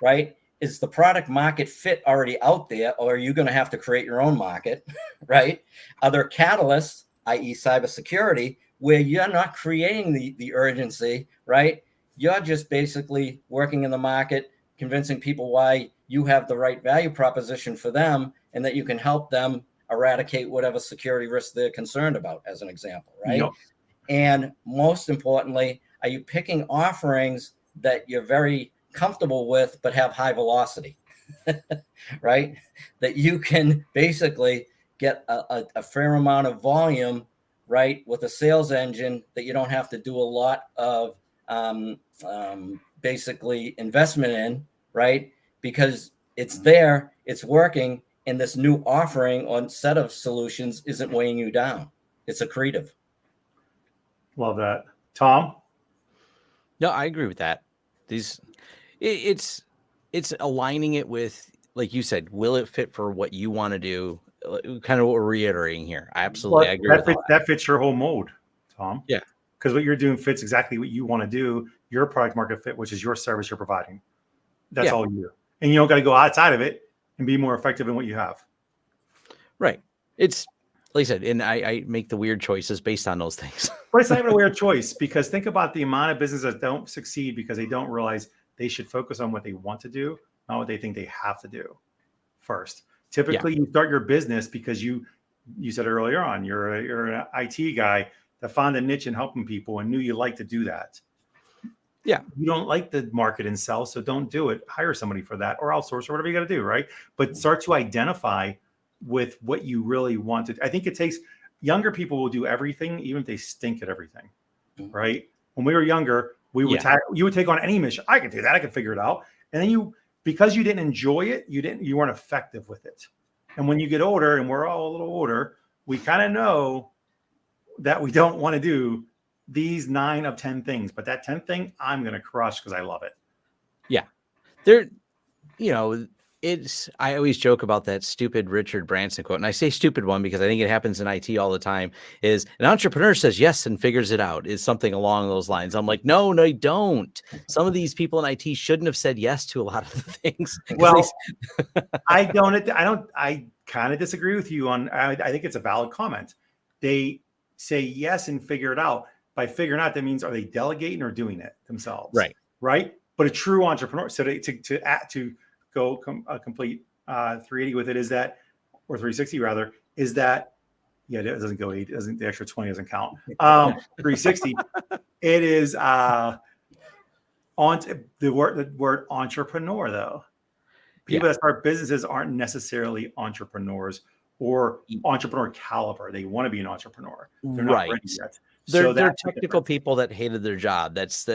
right? Is the product market fit already out there, or are you going to have to create your own market, right? Are there catalysts, i.e. cybersecurity, where you're not creating the urgency, right? You're just basically working in the market, convincing people why you have the right value proposition for them and that you can help them eradicate whatever security risk they're concerned about, as an example, right? Yep. And most importantly, are you picking offerings that you're very comfortable with but have high velocity, right? That you can basically get a fair amount of volume, right, with a sales engine that you don't have to do a lot of basically investment in, right? Because it's there, it's working, and this new offering on set of solutions isn't weighing you down. It's accretive. Love that. Tom? No, I agree with that. It's aligning it with, like you said, will it fit for what you want to do? Kind of what we're reiterating here. Absolutely. I agree with that. That fits your whole mode, Tom. Yeah. Because what you're doing fits exactly what you want to do, your product market fit, which is your service you're providing. That's all you do. And you don't got to go outside of it and be more effective in what you have. Right. It's, like I said, and I make the weird choices based on those things. But it's not even a weird choice, because think about the amount of businesses that don't succeed because they don't realize they should focus on what they want to do, not what they think they have to do first. Typically, you start your business because you said earlier on, you're an IT guy that found a niche in helping people and knew you like to do that. Yeah. You don't like the market and sell, so don't do it. Hire somebody for that or outsource or whatever you got to do, right? But start to identify with what you really want to. I think it takes, younger people will do everything, even if they stink at everything, right? When we were younger, we would you would take on any mission. I can do that. I can figure it out. And then because you didn't enjoy it, you weren't effective with it. And when you get older, and we're all a little older, we kind of know that we don't want to do these 9 of 10 things, but that 10th thing I'm going to crush because I love it. Yeah. I always joke about that stupid Richard Branson quote. And I say stupid one because I think it happens in IT all the time, is an entrepreneur says yes and figures it out, is something along those lines. I'm like, no, you don't. Some of these people in IT shouldn't have said yes to a lot of the things. Well, I kind of disagree with you on, I think it's a valid comment. They say yes and figure it out. By figuring out, that means, are they delegating or doing it themselves? Right. But a true entrepreneur, so to go a complete 380 with it, is that, or 360 rather, is that, it doesn't go 8, the extra 20 doesn't count. 360, it is on the word entrepreneur, though. People that start businesses aren't necessarily entrepreneurs or entrepreneur caliber. They want to be an entrepreneur. They're not ready yet. They're technical people that hated their job. That's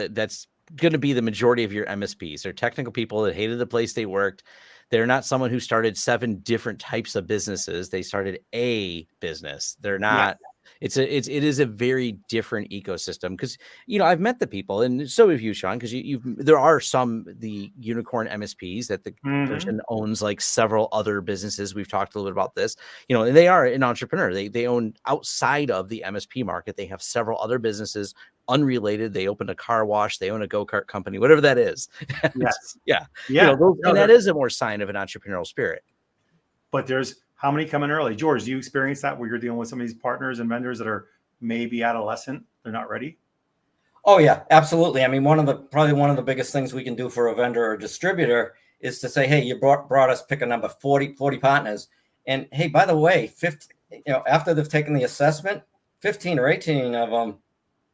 going to be the majority of your MSPs. They're technical people that hated the place they worked. They're not someone who started 7 different types of businesses. They started a business. They're not it is a very different ecosystem because, I've met the people, and so have you, Sean, because there are the unicorn MSPs that the person owns like several other businesses. We've talked a little bit about this, and they are an entrepreneur. They own outside of the MSP market. They have several other businesses unrelated. They opened a car wash. They own a go-kart company, whatever that is. Yes. Yeah. Yeah. And that is a more sign of an entrepreneurial spirit. But there's how many come in early? George, do you experience that where you're dealing with some of these partners and vendors that are maybe adolescent? They're not ready? Oh, yeah, absolutely. I mean, probably one of the biggest things we can do for a vendor or distributor is to say, hey, you brought us, pick a number, 40 partners. And hey, by the way, after they've taken the assessment, 15 or 18 of them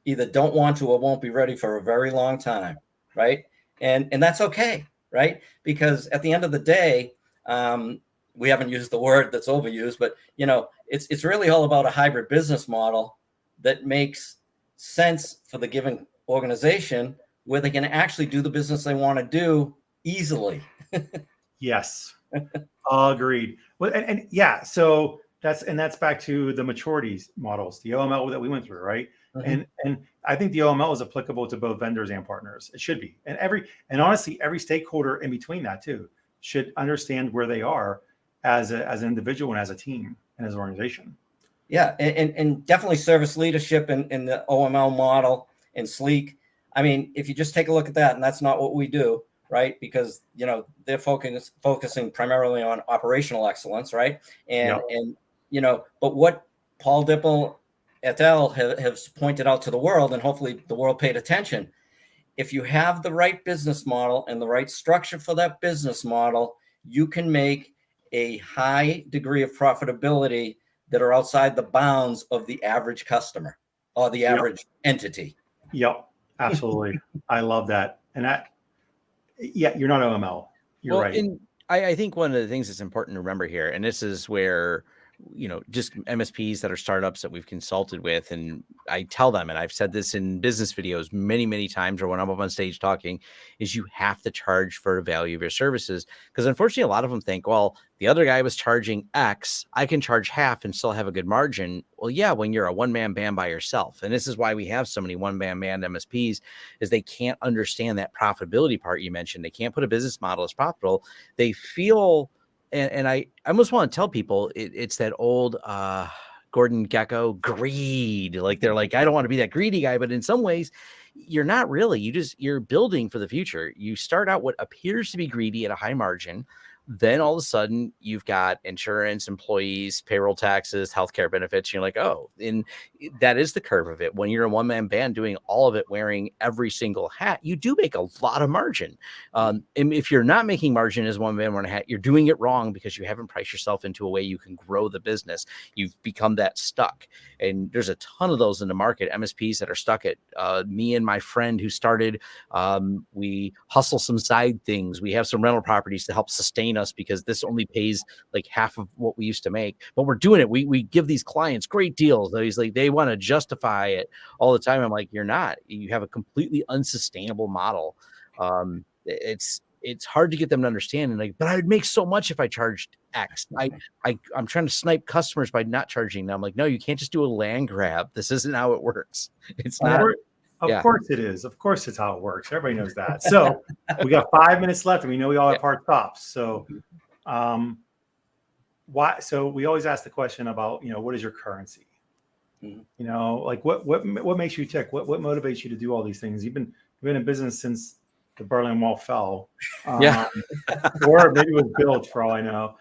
either don't want to or won't be ready for a very long time, right? And that's okay, right? Because at the end of the day, we haven't used the word that's overused, but it's really all about a hybrid business model that makes sense for the given organization where they can actually do the business they want to do easily. Yes, agreed. Well, and yeah, so that's back to the maturities models, the OML that we went through, right? And I think the OML is applicable to both vendors and partners. It should be, and honestly, every stakeholder in between that too should understand where they are as an individual and as a team and as an organization. Yeah, and definitely service leadership in the OML model and Sleek. I mean, if you just take a look at that, and that's not what we do, right? Because they're focusing primarily on operational excellence, right? And but what Paul Dipple et al. Has pointed out to the world, and hopefully the world paid attention. If you have the right business model and the right structure for that business model, you can make a high degree of profitability that are outside the bounds of the average customer or the average entity. Yep, absolutely. I love that. And you're not OML. You're right. And I think one of the things that's important to remember here, and this is where, just MSPs that are startups that we've consulted with, and I tell them, and I've said this in business videos many, many times, or when I'm up on stage talking, is you have to charge for the value of your services. Because unfortunately, a lot of them think, well, the other guy was charging X, I can charge half and still have a good margin. Well, yeah, when you're a one-man band by yourself. And this is why we have so many one-man band MSPs, is they can't understand that profitability part you mentioned. They can't put a business model as profitable. They feel, and I almost want to tell people it's that old Gordon Gekko greed. Like they're like, I don't want to be that greedy guy, but in some ways you're not really. You're building for the future. You start out what appears to be greedy at a high margin. Then all of a sudden you've got insurance, employees, payroll taxes, healthcare benefits. You're like, oh, and that is the curve of it. When you're a one-man band doing all of it, wearing every single hat, you do make a lot of margin. And if you're not making margin as one man wearing a hat, you're doing it wrong because you haven't priced yourself into a way you can grow the business. You've become that stuck. And there's a ton of those in the market, MSPs that are stuck at me and my friend who started, we hustle some side things. We have some rental properties to help sustain us because this only pays like half of what we used to make, but we're doing it. We give these clients great deals. He's like, they want to justify it all the time. I'm like, you're not. You have a completely unsustainable model. It's hard to get them to understand. And like, but I would make so much if I charged X. I'm trying to snipe customers by not charging them. I'm like, no, you can't just do a land grab. This isn't how it works. It's not. Of course it is. Of course it's how it works. Everybody knows that. So we got 5 minutes left and we know we all have hard stops. So so we always ask the question about, what is your currency? Like what makes you tick? What motivates you to do all these things? You've been in business since the Berlin Wall fell. Or maybe it was built for all I know.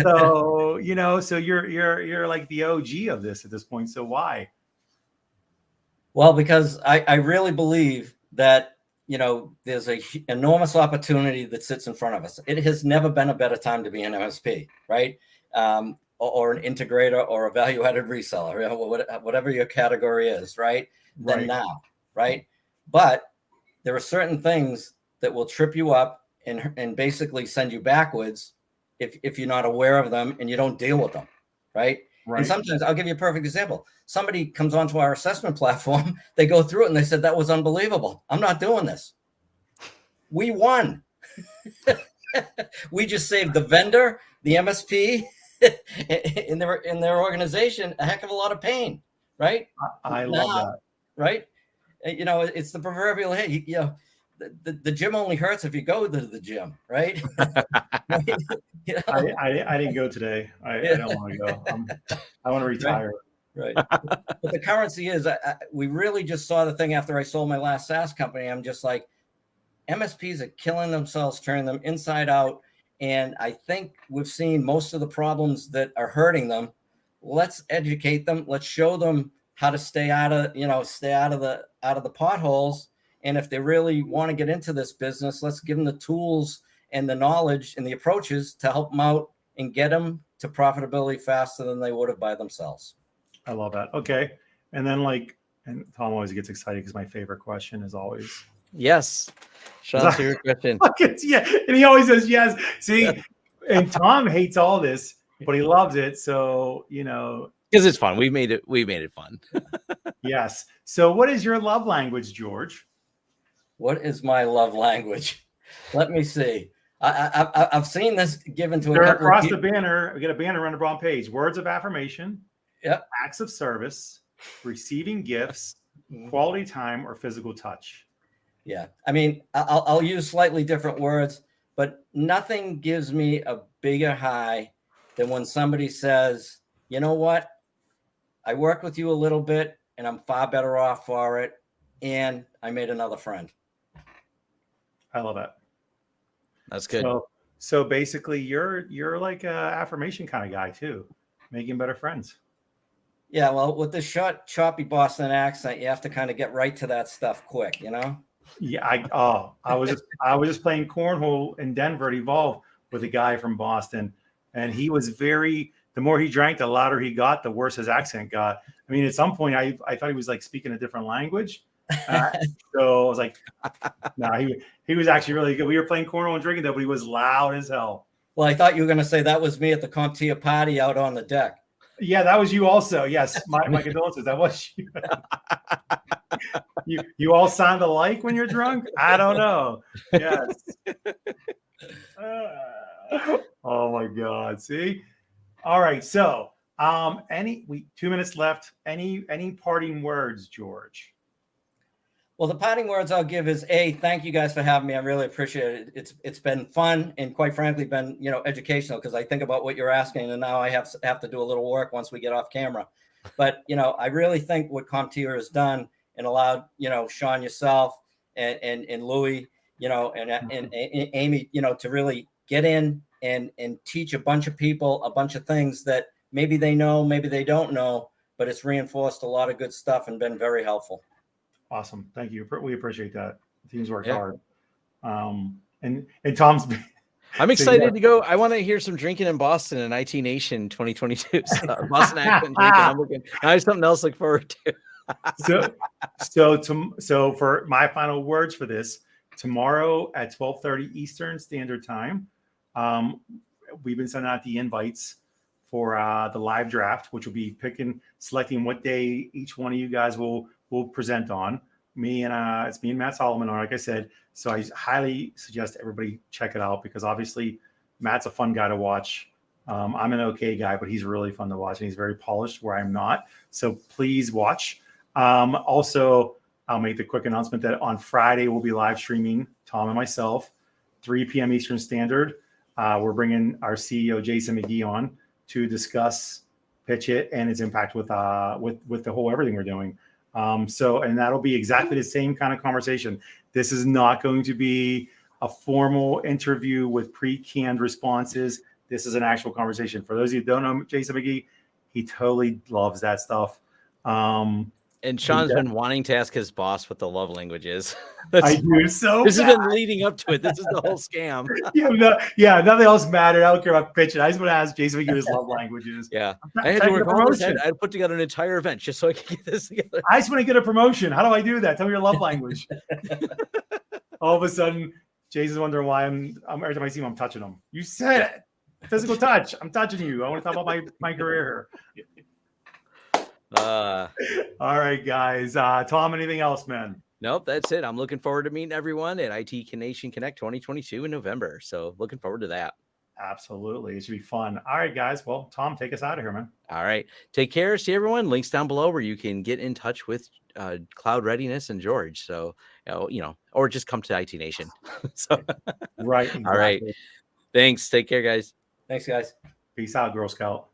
So you're like the OG of this at this point. So why? Well, because I really believe that, there's an enormous opportunity that sits in front of us. It has never been a better time to be an MSP, right? Or an integrator or a value-added reseller, whatever your category is, right? Than now, right? But there are certain things that will trip you up and basically send you backwards if you're not aware of them and you don't deal with them, right? And sometimes, I'll give you a perfect example. Somebody comes onto our assessment platform, they go through it and they said, that was unbelievable. I'm not doing this. We won. We just saved the vendor, the MSP, in their organization a heck of a lot of pain, right? I love that. Right? It's the proverbial, hey, the gym only hurts if you go to the gym, right? I didn't go today. I don't want to go. I want to retire. Right. But the currency is, we really just saw the thing after I sold my last SaaS company. I'm just like, MSPs are killing themselves, turning them inside out. And I think we've seen most of the problems that are hurting them. Let's educate them. Let's show them how to stay out of the potholes. And if they really want to get into this business, let's give them the tools and the knowledge and the approaches to help them out and get them to profitability faster than they would have by themselves. I love that. Okay. And then and Tom always gets excited because my favorite question is always. Yes. Sean's favorite question. Yeah. And he always says yes. See, and Tom hates all this, but he loves it. So, because it's fun. We made it fun. Yes. So what is your love language, George? What is my love language? Let me see. I've seen this given to a couple across of people. The banner. We get a banner on the bottom page. Words of affirmation. Yep. Acts of service, receiving gifts, quality time, or physical touch. Yeah. I mean, I'll use slightly different words, but nothing gives me a bigger high than when somebody says, you know what? I worked with you a little bit and I'm far better off for it. And I made another friend. I love that. That's good. So basically you're like a affirmation kind of guy too, making better friends. Yeah, well, with the choppy Boston accent, you have to kind of get right to that stuff quick, Yeah, I was just playing cornhole in Denver at Evolve with a guy from Boston, and he was the more he drank, the louder he got, the worse his accent got. I mean, at some point, I thought he was like speaking a different language. So I was like, no, he was actually really good. We were playing cornhole and drinking, though, but he was loud as hell. Well, I thought you were going to say that was me at the CompTIA party out on the deck. Yeah, that was you also. Yes, my condolences. That was you. You all sound alike when you're drunk? I don't know. Yes. Oh my God. See? All right. So 2 minutes left. Any parting words, George? Well, the parting words I'll give is thank you guys for having me. I really appreciate it. It's been fun and quite frankly been, educational because I think about what you're asking and now I have to do a little work once we get off camera. But, I really think what CompTIA has done and allowed, Sean, yourself and Louis, and Amy, to really get in and teach a bunch of people a bunch of things that maybe they know, maybe they don't know, but it's reinforced a lot of good stuff and been very helpful. Awesome. Thank you. We appreciate that. The team's worked hard. And Tom's. I'm excited to go. I want to hear some drinking in Boston in IT Nation 2022. So Boston accent drinking. I have something else to look forward to. So for my final words for this, tomorrow at 12:30 Eastern Standard Time, we've been sending out the invites for the live draft, which will be selecting what day each one of you guys will present on. It's me and Matt Solomon on, like I said. So I highly suggest everybody check it out because obviously Matt's a fun guy to watch. I'm an okay guy, but he's really fun to watch and he's very polished where I'm not. So please watch. Also, I'll make the quick announcement that on Friday we'll be live streaming, Tom and myself, 3 p.m. Eastern Standard. We're bringing our CEO Jason McGee on to discuss PitchIT and its impact with the whole everything we're doing. And that'll be exactly the same kind of conversation. This is not going to be a formal interview with pre-canned responses. This is an actual conversation. For those of you who don't know Jason McGee, he totally loves that stuff. And Sean's been wanting to ask his boss what the love language is. I do so. This has been leading up to it. This is the whole scam. Nothing else mattered. I don't care about PitchIT. I just want to ask Jason what his love languages. Yeah, I had to work on this. I had to put together an entire event just so I could get this together. I just want to get a promotion. How do I do that? Tell me your love language. All of a sudden, Jason's wondering why I'm every time I see him, I'm touching him. You said it. Physical touch. I'm touching you. I want to talk about my career here. All right, guys. Tom, anything else, man? Nope, that's it. I'm looking forward to meeting everyone at IT Nation Connect 2022 in November. So looking forward to that. Absolutely. It should be fun. All right, guys. Well, Tom, take us out of here, man. All right. Take care. See everyone. Links down below where you can get in touch with Cloud Readiness and George. So, or just come to IT Nation. So, Right. Exactly. all right. Thanks. Take care, guys. Thanks, guys. Peace out, Girl Scout.